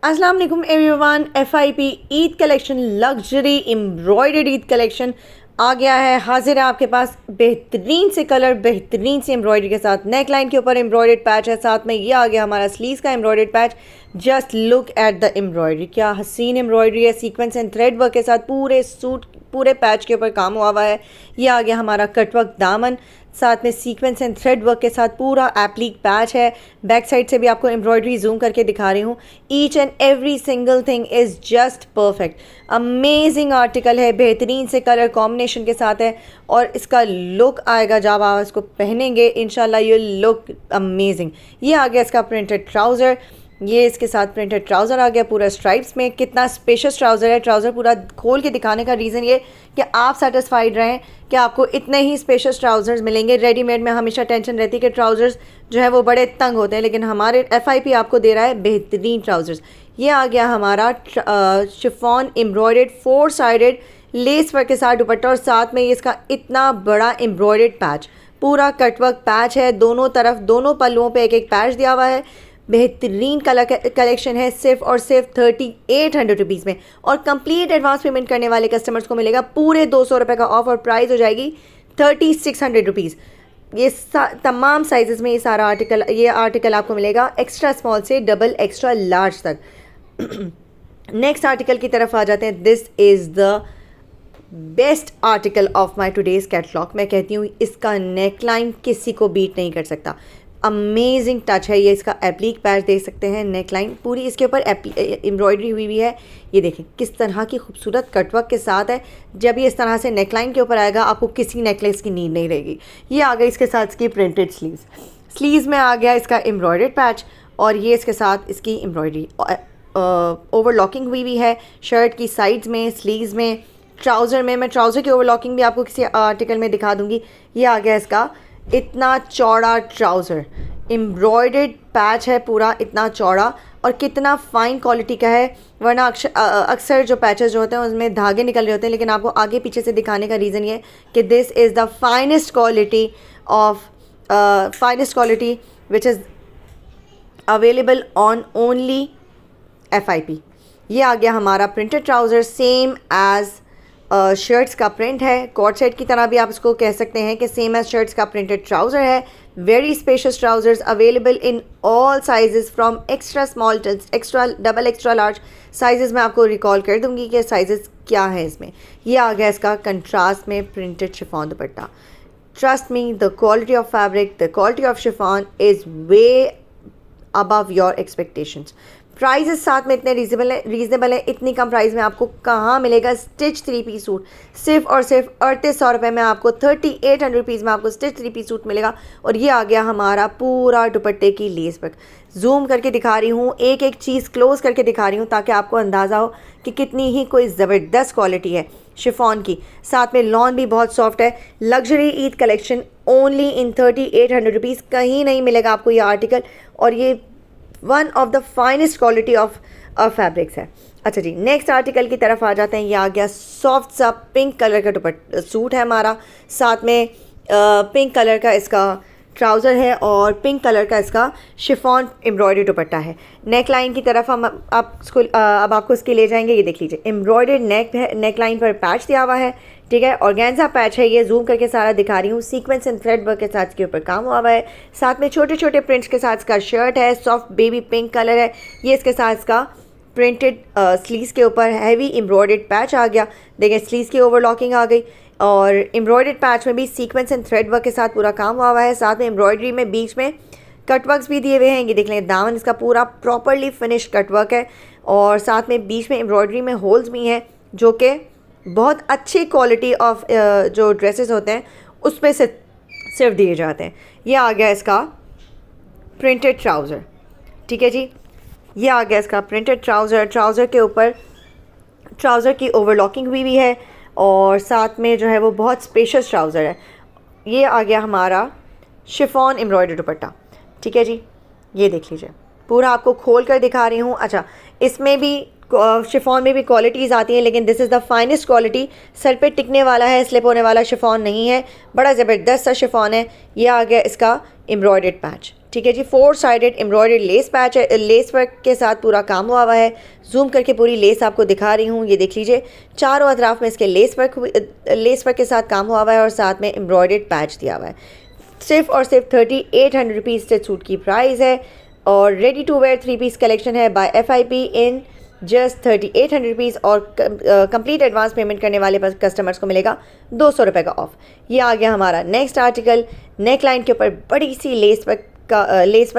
अस्सलाम वालेकुम everyone. FIP Eid collection luxury embroidered Eid collection आ गया है, हाजिर है आपके पास। बेहतरीन से कलर, बेहतरीन से एम्ब्रॉयडरी के साथ नेक लाइन के ऊपर एम्ब्रॉयडर्ड पैच है। साथ में ये आ गया हमारा स्लीव्स का embroidered patch. Just look at the embroidery, क्या हसीन एम्ब्रॉयडरी है। सीक्वेंस एंड थ्रेड वर्क के साथ पूरे सूट, पूरे पैच के ऊपर काम हुआ है। ये आ गया हमारा कटवर्क दामन, साथ में सीक्वेंस एंड थ्रेड वर्क के साथ पूरा एप्लीक पैच है। बैक साइड से भी आपको एम्ब्रॉयडरी जूम करके दिखा रही हूँ। Each and every single thing is just perfect. Amazing article है, बेहतरीन से कलर कॉम्बिनेशन के साथ है और इसका लुक आएगा जब आप इसको पहनेंगे इंशाल्लाह यू लुक अमेजिंग। ये आ गया इसका प्रिंटेड ट्राउज़र, ये इसके साथ प्रिंटेड ट्राउज़र आ गया पूरा स्ट्राइप्स में। कितना स्पेशियस ट्राउज़र है। ट्राउज़र पूरा खोल के दिखाने का रीज़न ये कि आप सेटिस्फाइड रहें कि आपको इतने ही स्पेशियस ट्राउज़र्स मिलेंगे। रेडीमेड में हमेशा टेंशन रहती है कि ट्राउज़र्स जो है वो बड़े तंग होते हैं, लेकिन हमारे FIP आपको दे रहा है बेहतरीन ट्राउज़र्स। ये आ गया हमारा chiffon embroidered 4 sided lace work के साथ दुपट्टा और साथ में ये इसका इतना बड़ा एम्ब्रॉयडर्ड पैच, पूरा कटवर्क पैच है। दोनों तरफ, दोनों पल्लुओं पे एक एक पैच दिया हुआ है। बेहतरीन कलेक्शन है, सिर्फ और सिर्फ 3800 रुपीज़ में। और कंप्लीट एडवांस पेमेंट करने वाले कस्टमर्स को मिलेगा पूरे 200 रुपये का ऑफ और प्राइस हो जाएगी 3600 रुपीज़। ये तमाम साइजेस में ये आर्टिकल आपको मिलेगा एक्स्ट्रा स्मॉल से डबल एक्स्ट्रा लार्ज तक। नेक्स्ट आर्टिकल की तरफ आ जाते हैं। This is the best article of my today's catalogue. मैं कहती हूँ इसका नेकलाइन किसी को बीट नहीं कर सकता। अमेजिंग टच है ये। इसका एप्लीक पैच देख सकते हैं, नेकलाइन पूरी इसके ऊपर एम्ब्रॉयडरी हुई है। ये देखें किस तरह की खूबसूरत कटवर्क के साथ है। जब ये इस तरह से नेकलाइन के ऊपर आएगा आपको किसी नेकलेस की नीड नहीं रहेगी। ये आ गई इसके साथ इसकी प्रिंटेड स्लीव्स में आ गया इसका एम्ब्रॉयडर्ड पैच और ये इसके साथ इसकी एम्ब्रॉयडरी ओवरलॉकिंग हुई है शर्ट की साइड्स में, स्लीव्स में, ट्राउज़र में। मैं ट्राउज़र की ओवरलॉकिंग भी आपको किसी आर्टिकल में दिखा दूँगी। ये आ गया इसका इतना चौड़ा ट्राउज़र, एम्ब्रॉयडर्ड पैच है पूरा इतना चौड़ा और कितना फ़ाइन क्वालिटी का है। वरना अक्सर जो पैचेस जो होते हैं उसमें धागे निकल रहे होते हैं, लेकिन आपको आगे पीछे से दिखाने का रीज़न ये कि this is the finest quality which is available on only FIP। ये आ गया हमारा printed trouser, same as shirts का प्रिंट है। कॉर्ड सेट की तरह भी आप इसको कह सकते हैं कि सेम एज शर्ट्स का प्रिंटेड ट्राउज़र है। Very spacious trousers available in all sizes from extra small to extra double extra large sizes. मैं आपको रिकॉल कर दूंगी कि साइजेस क्या है इसमें। ये आ गया इसका कंट्रास्ट में printed chiffon dupatta. Trust me, the quality of fabric, the quality of chiffon is way above your expectations. Prices साथ में इतने रीज़नेबल है। इतनी कम प्राइस में आपको कहाँ मिलेगा स्टिच 3 पीस सूट। सिर्फ और सिर्फ 3800 रुपये में आपको 3800 रुपीज़ में आपको स्टिच 3 पीस सूट मिलेगा। और ये आ गया हमारा पूरा दुपट्टे की लेस वर्क। जूम करके दिखा रही हूँ, एक एक चीज़ क्लोज करके दिखा रही हूँ ताकि आपको अंदाज़ा हो कि कितनी ही कोई ज़बरदस्त क्वालिटी है शिफॉन की। साथ में लॉन भी बहुत सॉफ्ट है। Luxury Eid collection only in 3800 rupees. कहीं नहीं मिलेगा आपको ये आर्टिकल और ये one of the finest quality of fabrics है। अच्छा जी, नेक्स्ट आर्टिकल की तरफ आ जाते हैं। ये आ गया सॉफ्ट सा पिंक कलर का सूट है हमारा। साथ में पिंक कलर का इसका ट्राउज़र है और पिंक कलर का इसका शिफॉन एम्ब्रॉयडरी दुपट्टा है। नेक लाइन की तरफ हम अब आपको इसके ले जाएंगे। ये देख लीजिए एम्ब्रॉयडर्ड नेक लाइन पर पैच दिया हुआ है, ठीक है। ऑर्गेन्जा पैच है, ये जूम करके सारा दिखा रही हूँ। सीक्वेंस एंड थ्रेड वर्क के साथ इसके ऊपर काम हुआ है। साथ में छोटे छोटे प्रिंट्स के साथ इसका शर्ट है, सॉफ्ट बेबी पिंक कलर है। ये इसके साथ इसका प्रिंटेड स्लीव्स के ऊपर हैवी एम्ब्रॉयडर्ड पैच आ गया। देखिए स्लीव्स की ओवरलॉकिंग आ गई और एम्ब्रॉयडर्ड पैच में भी सीक्वेंस एंड थ्रेड वर्क के साथ पूरा काम हुआ है। साथ में एम्ब्रॉयडरी में बीच में कटवर्क्स भी दिए हुए हैं। ये देख लें दामन इसका पूरा प्रॉपरली फिनिश कटवर्क है और साथ में बीच में एम्ब्रॉयडरी में होल्स भी हैं जो कि बहुत अच्छी क्वालिटी ऑफ जो ड्रेसेस होते हैं उसमें से सिर्फ दिए जाते हैं। ये आ गया इसका प्रिंटेड ट्राउज़र, ठीक है जी। ये आ गया इसका प्रिंटेड ट्राउज़र के ऊपर ट्राउज़र की ओवरलॉकिंग हुई है और साथ में जो है वो बहुत स्पेशियस ट्राउज़र है। ये आ गया हमारा शिफॉन एम्ब्रॉयडरी दुपट्टा, ठीक है जी। ये देख लीजिए पूरा आपको खोल कर दिखा रही हूँ। अच्छा, इसमें भी शिफॉन में भी क्वालिटीज़ आती हैं, लेकिन this is the finest quality. Sir पे टिकने वाला है, स्लिप होने वाला शिफॉन नहीं है, बड़ा ज़बरदस्त सा शिफॉन है। ये आ गया इसका एम्ब्रॉयडर्ड पैच, ठीक है जी। 4 साइडेड एम्ब्रॉयडर्ड लेस पैच है, लेस वर्क के साथ पूरा काम हुआ है। जूम करके पूरी लेस आपको दिखा रही हूँ, ये देख लीजिए। चारों अतराफ में इसके लेस वर्क के साथ काम हुआ है और साथ में एम्ब्रॉयडर्ड पैच दिया हुआ है। सिर्फ और सिर्फ 3800 रुपीज़ स्टिच सूट की प्राइस है और ready to wear 3 piece collection है by FIP in just 3800 rupees और कंप्लीट एडवांस पेमेंट करने वाले कस्टमर्स को मिलेगा 200 रुपये का ऑफ। ये आ गया हमारा नेक्स्ट आर्टिकल। नेक लाइन के ऊपर बड़ी सी लेस वर्क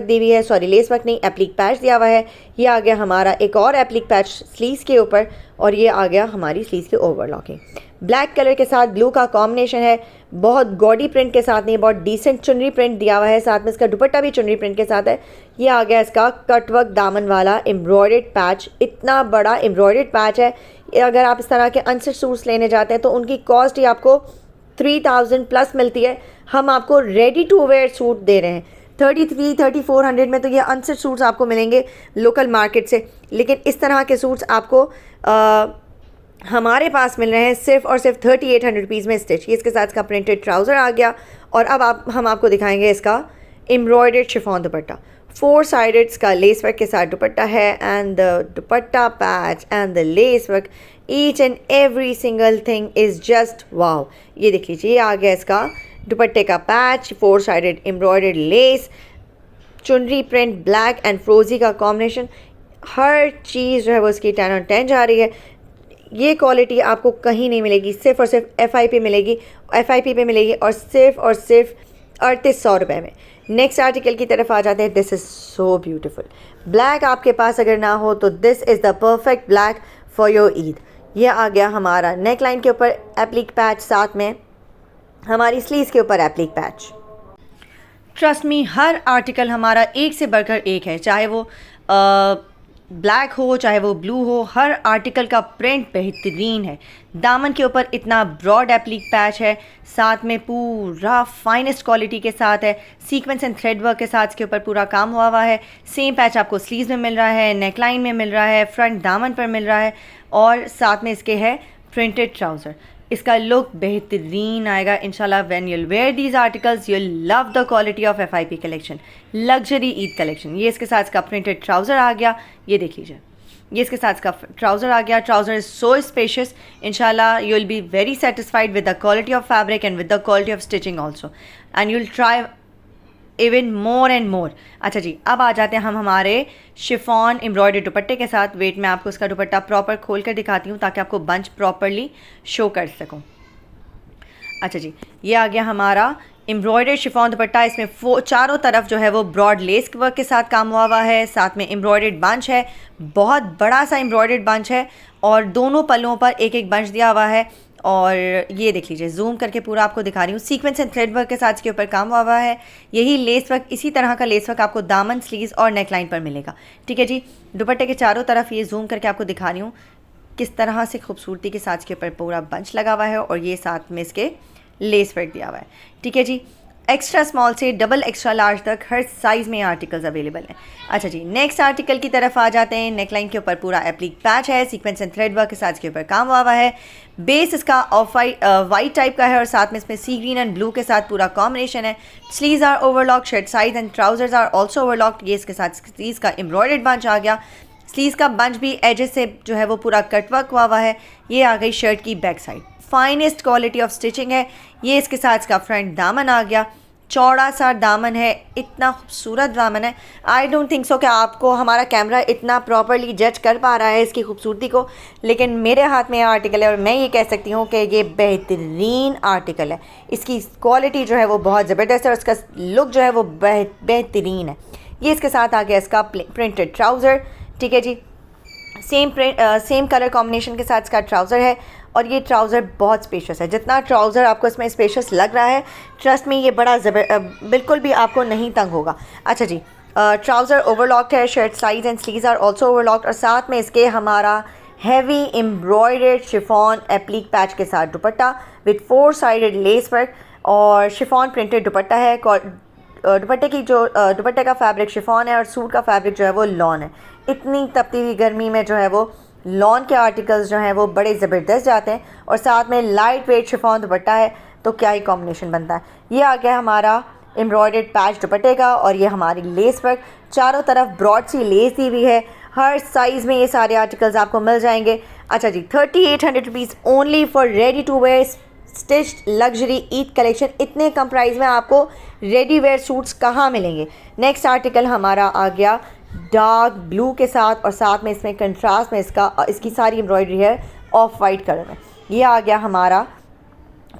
दी हुई है, सॉरी लेस वर्क नहीं, एप्लिक पैच दिया हुआ है। ये आ गया हमारा एक और एप्लिक पैच स्लीव्स के ऊपर और ये आ गया हमारी स्लीव्स के ओवरलॉकिंग। ब्लैक कलर के साथ ब्लू का कॉम्बिनेशन है, बहुत गॉडी प्रिंट के साथ नहीं, बहुत डिसेंट चुनरी प्रिंट दिया हुआ है। साथ में इसका दुपट्टा भी चुनरी प्रिंट के साथ है। ये आ गया इसका कटवर्क दामन वाला एम्ब्रॉयडर्ड पैच, इतना बड़ा एम्ब्रॉयडर्ड पैच है। अगर आप इस तरह के अनस्टिच सूट्स लेने जाते हैं तो उनकी कॉस्ट ही आपको 3000 प्लस मिलती है। हम आपको रेडी टू वेयर सूट दे रहे हैं 33-3400 में, तो ये अनस्टिच सूट्स आपको मिलेंगे लोकल मार्केट से, लेकिन इस तरह के सूट्स आपको हमारे पास मिल रहे हैं सिर्फ और सिर्फ 3800 रुपीज़ में स्टिच। ये इसके साथ इसका प्रिंटेड ट्राउज़र आ गया और अब हम आपको दिखाएंगे इसका एम्ब्रॉयडर्ड शिफॉन दुपट्टा। 4 साइडेड का लेस वर्क के साथ दुपट्टा है and the dupatta patch and the lace work, each and every single thing is just wow. ये देख लीजिए, ये आ गया इसका दुपट्टे का पैच, 4 साइडेड एम्ब्रॉयडर्ड लेस, चुनरी प्रिंट, ब्लैक एंड फ्रोजी का कॉम्बिनेशन, हर चीज़ जो है वो इसकी 10 on 10 जा रही है। ये क्वालिटी आपको कहीं नहीं मिलेगी, सिर्फ और सिर्फ FIP पे मिलेगी और सिर्फ 3800 रुपये में। नेक्स्ट आर्टिकल की तरफ आ जाते हैं। This is so beautiful. Black आपके पास अगर ना हो तो this is the perfect black for your Eid. ये आ गया हमारा नेक लाइन के ऊपर एप्लिक पैच, साथ में हमारी स्लीव्स के ऊपर एप्लिक पैच। ट्रस्ट मी, हर आर्टिकल हमारा एक से बढ़कर एक है, चाहे वो ब्लैक हो चाहे वो ब्लू हो, हर आर्टिकल का प्रिंट बेहतरीन है। दामन के ऊपर इतना ब्रॉड एप्लिक पैच है, साथ में पूरा फाइनेस्ट क्वालिटी के साथ है, सीक्वेंस एंड थ्रेड वर्क के साथ इसके ऊपर पूरा काम हुआ है। सेम पैच आपको स्लीव्स में मिल रहा है, नेक लाइन में मिल रहा है, फ्रंट दामन पर मिल रहा है और साथ में इसके है प्रिंटेड ट्राउज़र। इसका लुक बेहतरीन आएगा इंशाल्लाह। When you'll wear these articles you'll love the quality of FIP collection, luxury Eid collection. ये इसके साथ इसका प्रिंटेड ट्राउज़र आ गया, ये देख लीजिए, ये इसके साथ इसका ट्राउज़र आ गया। ट्राउज़र इज़ सो स्पेशियस, इंशाल्लाह you will be very satisfied with the quality of fabric and with the quality of stitching also and you will try even more and more. अच्छा जी, अब आ जाते हैं हम हमारे शिफॉन एम्ब्रॉयडर्ड दुपट्टे के साथ। वेट मैं आपको इसका दुपट्टा प्रॉपर खोल कर दिखाती हूँ ताकि आपको बंच प्रॉपरली शो कर सकूँ। अच्छा जी, ये आ गया हमारा एम्ब्रॉयडर्ड शिफॉन दुपट्टा। इसमें चारों तरफ जो है वो ब्रॉड लेस वर्क के साथ काम हुआ है, साथ में एम्ब्रॉयडर्ड बंच है, बहुत बड़ा सा एम्ब्रॉयडर्ड बंच है और दोनों पल्लुओं पर एक एक बंच दिया हुआ है। और ये देख लीजिए, जूम करके पूरा आपको दिखा रही हूँ, सीक्वेंस एंड थ्रेड वर्क के साथ इसके ऊपर काम हुआ है। यही लेस वर्क, इसी तरह का लेस वर्क आपको दामन, स्लीव्स और नेक लाइन पर मिलेगा, ठीक है जी। दुपट्टे के चारों तरफ ये जूम करके आपको दिखा रही हूँ किस तरह से खूबसूरती के साथ इसके ऊपर पूरा बंच लगा हुआ है और ये साथ में इसके लेस वर्क दिया हुआ है, ठीक है जी। एक्स्ट्रा स्मॉल से डबल एक्स्ट्रा लार्ज तक हर साइज़ में आर्टिकल्स अवेलेबल हैं। अच्छा जी, नेक्स्ट आर्टिकल की तरफ आ जाते हैं। नेकलाइन के ऊपर पूरा एप्लिक पैच है, सीक्वेंस एंड थ्रेड वर्क के साथ इसके ऊपर काम हुआ है। बेस इसका ऑफ वाइट टाइप का है और साथ में इसमें सी ग्रीन एंड ब्लू के साथ पूरा कॉम्बिनेशन है। Sleeves are overlock, shirt size and trousers are also overlocked. ये इसके साथ स्लीव्स का एम्ब्रॉयडर्ड बंच आ गया। स्लीव्स का बंच भी एजेस से जो है वो पूरा कटवर्क हुआ है। ये आ गई शर्ट की back side, finest quality of stitching है। ये इसके साथ इसका फ्रंट दामन आ गया, चौड़ा सा दामन है, इतना खूबसूरत दामन है। आई डोंट थिंक सो कि आपको हमारा कैमरा इतना प्रॉपरली जज कर पा रहा है इसकी खूबसूरती को, लेकिन मेरे हाथ में आर्टिकल है और मैं ये कह सकती हूँ कि ये बेहतरीन आर्टिकल है। इसकी क्वालिटी जो है वो बहुत ज़बरदस्त है और इसका लुक जो है वो बेहतरीन है। ये इसके साथ आ गया इसका प्रिंटेड ट्राउज़र, ठीक है जी। सेम कलर कॉम्बिनेशन के साथ इसका ट्राउज़र है और ये ट्राउज़र बहुत स्पेशियस है। जितना ट्राउज़र आपको इसमें स्पेशियस लग रहा है, ट्रस्ट में ये बड़ा बिल्कुल भी आपको नहीं तंग होगा। अच्छा जी, ट्राउज़र ओवरलॉक्ड है, shirt size and sleeves are also overlocked और साथ में इसके हमारा heavy embroidered chiffon applique patch के साथ dupatta with 4 sided lace work और शिफॉन प्रिंटेड दुपट्टा है। दुपट्टे का फैब्रिक शिफॉन है और सूट का फैब्रिक जो है वो लॉन है। इतनी तपती हुई गर्मी में जो है वो लॉन के आर्टिकल्स जो हैं वो बड़े ज़बरदस्त जाते हैं, और साथ में लाइट वेट शिफॉन दुपट्टा है तो क्या ही कॉम्बिनेशन बनता है। ये आ गया हमारा एम्ब्रॉयडर्ड पैच दुपट्टे का, और ये हमारी लेस वर्क, चारों तरफ ब्रॉड सी लेस दी हुई है। हर साइज़ में ये सारे आर्टिकल्स आपको मिल जाएंगे। अच्छा जी, 3800 rupees only for ready to wear stitched luxury Eid collection. इतने कम प्राइस में आपको रेडी वेयर सूट्स कहाँ मिलेंगे। नेक्स्ट आर्टिकल हमारा आ गया डार्क ब्लू के साथ, और साथ में इसमें कंट्रास्ट में इसकी सारी एम्ब्रॉयडरी है ऑफ वाइट कलर में। ये आ गया हमारा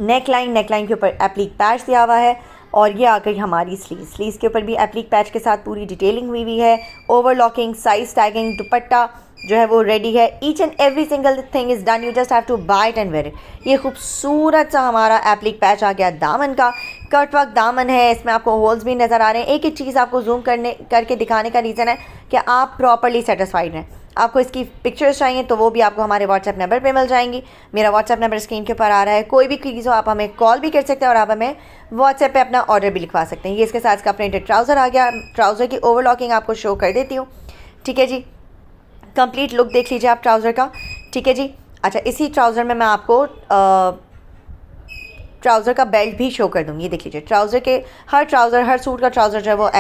नेकलाइन के ऊपर एप्लिक पैच दिया हुआ है, और ये आ गई हमारी स्लीव्स के ऊपर भी एप्लिक पैच के साथ पूरी डिटेलिंग हुई है। ओवरलॉकिंग, साइज टैगिंग, दुपट्टा जो है वो रेडी है। Each and every single thing is done, you just have to buy it and wear it. ये खूबसूरत सा हमारा एप्लिक पैच आ गया दामन का। कट वर्क दामन है, इसमें आपको होल्स भी नज़र आ रहे हैं। एक एक चीज़ आपको जूम करके दिखाने का रीज़न है कि आप प्रॉपरली सेटिस्फाइड हैं। आपको इसकी पिक्चर्स चाहिए तो वो भी आपको हमारे व्हाट्सएप नंबर पे मिल जाएंगी। मेरा व्हाट्सएप नंबर स्क्रीन के ऊपर आ रहा है। कोई भी चीज़ हो आप हमें कॉल भी कर सकते हैं, और आप हमें व्हाट्सएप पे अपना ऑर्डर भी लिखवा सकते हैं। ये इसके साथ का प्रिंटेड ट्राउज़र आ गया। ट्राउज़र की ओवरलॉकिंग आपको शो कर देती हूँ, ठीक है जी। कंप्लीट लुक देख लीजिए आप ट्राउज़र का, ठीक है जी। अच्छा, इसी ट्राउज़र में मैं आपको ट्राउज़र का बेल्ट भी शो कर दूँगी। ये देख लीजिए, ट्राउज़र के हर सूट का ट्राउज़र जो है वो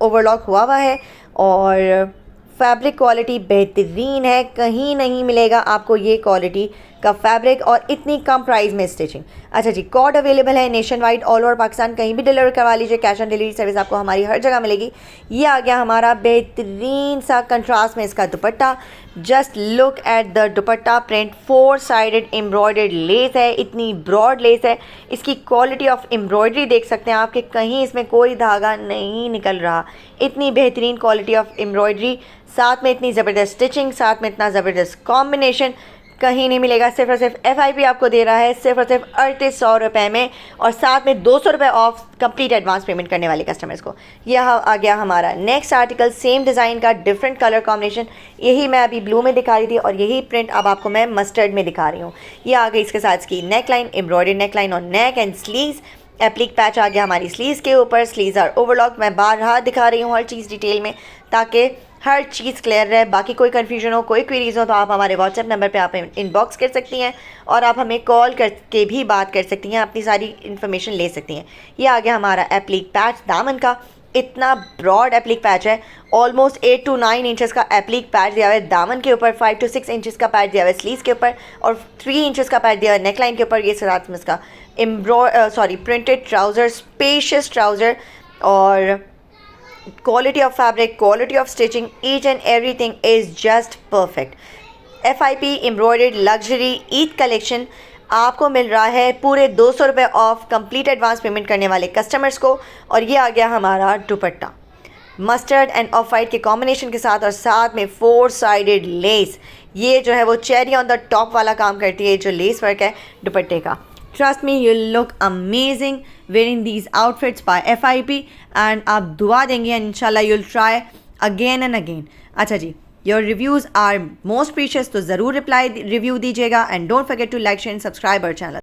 ओवरलॉक हुआ है, और फैब्रिक क्वालिटी बेहतरीन है। कहीं नहीं मिलेगा आपको ये क्वालिटी का फैब्रिक और इतनी कम प्राइस में स्टिचिंग। अच्छा जी, कॉर्ड अवेलेबल है nation wide, all over Pakistan, कहीं भी डिलीवर करवा लीजिए। कैश ऑन डिलीवरी सर्विस आपको हमारी हर जगह मिलेगी। ये आ गया हमारा बेहतरीन सा कंट्रास्ट में इसका दुपट्टा। Just look at the dupatta print, 4 sided embroidered less है, इतनी ब्रॉड लेस है। इसकी क्वालिटी ऑफ एम्ब्रॉयडरी देख सकते हैं आप कि कहीं इसमें कोई धागा नहीं निकल रहा। इतनी बेहतरीन क्वालिटी ऑफ एम्ब्रॉयडरी, साथ में इतनी ज़बरदस्त स्टिचिंग, साथ में इतना ज़बरदस्त कॉम्बिनेशन कहीं नहीं मिलेगा। सिर्फ और सिर्फ FIP आपको दे रहा है सिर्फ और सिर्फ 3800 रुपये में, और साथ में 200 रुपये ऑफ कंप्लीट एडवांस पेमेंट करने वाले कस्टमर्स को। यह आ गया हमारा नेक्स्ट आर्टिकल, सेम डिज़ाइन का डिफरेंट कलर कॉम्बिनेशन। यही मैं अभी ब्लू में दिखा रही थी, और यही प्रिंट अब आपको मैं मस्टर्ड में दिखा रही हूँ। ये आ गई इसके साथ इसकी नेकलाइन, एम्ब्रॉयडर्ड नेकलाइन और neck and sleeves. Applique patch आ गया हमारी स्लीव्स के ऊपर। Sleeves are overlock. मैं बार दिखा रही हूँ हर चीज़ डिटेल में, ताकि हर चीज़ क्लियर रहे। बाकी कोई कन्फ्यूजन हो, कोई क्वेरीज हो, तो आप हमारे व्हाट्सएप नंबर पे आप इनबॉक्स कर सकती हैं, और आप हमें कॉल करके भी बात कर सकती हैं, अपनी सारी इन्फॉर्मेशन ले सकती हैं। ये आ गया हमारा एप्लिक पैच दामन का। इतना ब्रॉड एप्लिक पैच है, ऑलमोस्ट 8 to 9 इंचज़ का एप्लिक पैच दिया हुआ है दामन के ऊपर। 5 to 6 इंचज़ का पैच दिया हुआ है स्लीव्स के ऊपर, और 3 इंचज़ का पैच दिया हुआ है नेकलाइन के ऊपर। ये साथ में इसका प्रिंटेड ट्राउज़र, स्पेशियस ट्राउज़र, और quality of fabric, quality of stitching, each and everything is just perfect. FIP embroidered luxury Eid collection आपको मिल रहा है पूरे 200 रुपये ऑफ कंप्लीट एडवांस पेमेंट करने वाले कस्टमर्स को। और ये आ गया हमारा दुपट्टा मस्टर्ड एंड ऑफ वाइट के कॉम्बिनेशन के साथ, और साथ में 4 साइडेड लेस। ये जो है वो चेरी ऑन द टॉप वाला काम करती है, जो लेस वर्क है दुपट्टे का। Trust me, you'll look amazing wearing these outfits by FIP, and आप दुआ देंगे and inshallah you'll try again and again. अच्छा जी, your reviews are most precious, तो ज़रूर रिव्यू दीजिएगा, and don't forget to like, share and subscribe our channel.